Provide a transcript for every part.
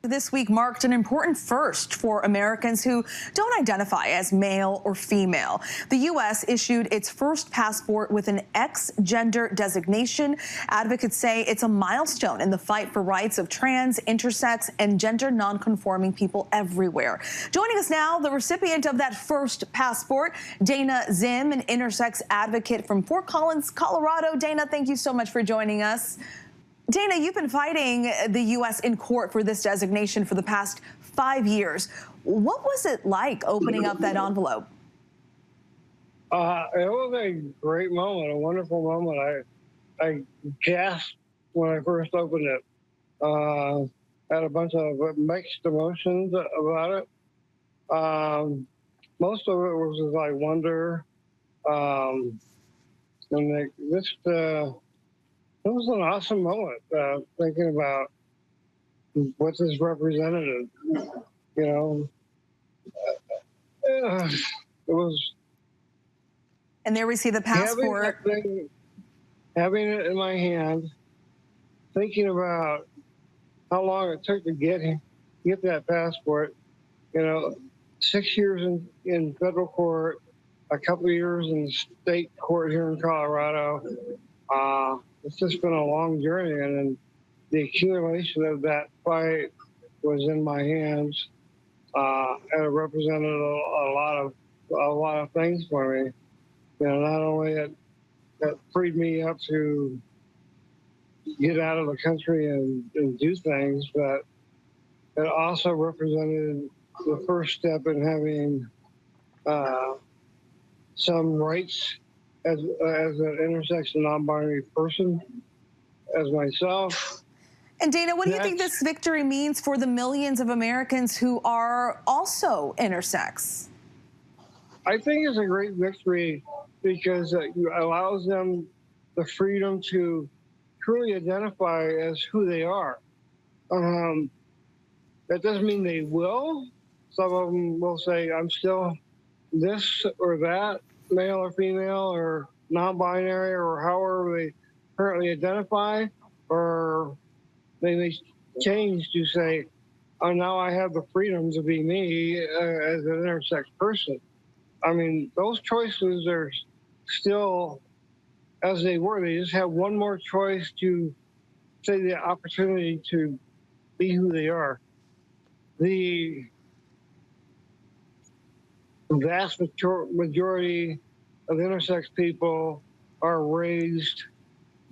This week marked an important first for Americans who don't identify as male or female. The U.S. issued its first passport with an X-gender designation. Advocates say it's a milestone in the fight for rights of trans, intersex, and gender nonconforming people everywhere. Joining us now, the recipient of that first passport, Dana Zzyym, an intersex advocate from Fort Collins, Colorado. Dana, thank you so much for joining us. Dana, you've been fighting the U.S. in court for this designation for the past 5 years. What was it like opening up that envelope? It was a great moment, a wonderful moment. I gasped when I first opened it. Had a bunch of mixed emotions about it. Most of it was just like wonder. It was an awesome moment, thinking about what this represented. It was. And there we see the passport. Having it in my hand, thinking about how long it took to get that passport. 6 years in federal court, a couple of years in state court here in Colorado. It's just been a long journey, and the accumulation of that fight was in my hands, and it represented a lot of things for me. Not only it freed me up to get out of the country and do things, but it also represented the first step in having some rights as an intersex and non-binary person, as myself. And Dana, what do you think this victory means for the millions of Americans who are also intersex? I think it's a great victory because it allows them the freedom to truly identify as who they are. That doesn't mean they will. Some of them will say, I'm still this or that, male or female or non-binary or however they currently identify, or they may change to say, oh, now I have the freedom to be me as an intersex person. I mean, those choices are still as they were. They just have one more choice to say the opportunity to be who they are. The vast majority of intersex people are raised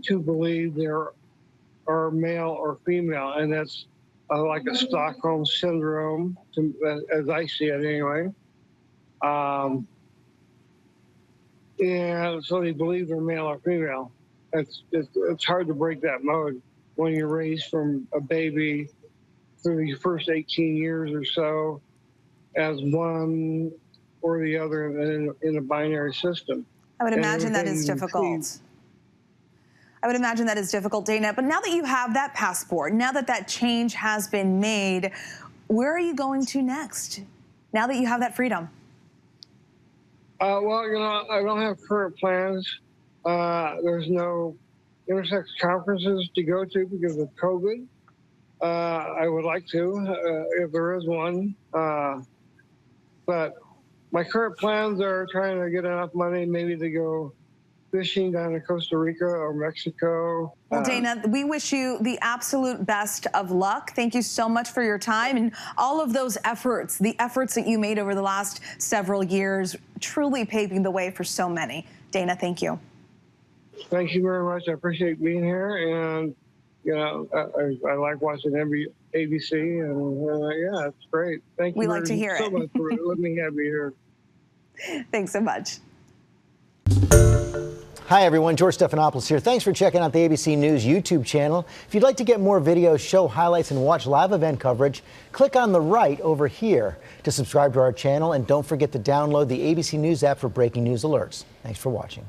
to believe they are male or female, and that's like a Stockholm syndrome, as I see it anyway. And so they believe they're male or female. It's hard to break that mode when you're raised from a baby through your first 18 years or so as one or the other in a binary system. I would imagine that is difficult. I would imagine that is difficult, Dana. But now that you have that passport, now that that change has been made, where are you going to next? Now that you have that freedom? Well, I don't have current plans. There's no intersex conferences to go to because of COVID. I would like to, if there is one. But my current plans are trying to get enough money maybe to go fishing down in Costa Rica or Mexico. Well, Dana, we wish you the absolute best of luck. Thank you so much for your time and all of those efforts, the efforts that you made over the last several years, truly paving the way for so many. Dana, thank you. Thank you very much. I appreciate being here, and I like watching ABC, and yeah, it's great. Thank you. We like to hear so much for letting me have you here. Thanks so much. Hi everyone, George Stephanopoulos here. Thanks for checking out the ABC News YouTube channel. If you'd like to get more videos, show highlights, and watch live event coverage, click on the right over here to subscribe to our channel, and don't forget to download the ABC News app for breaking news alerts. Thanks for watching.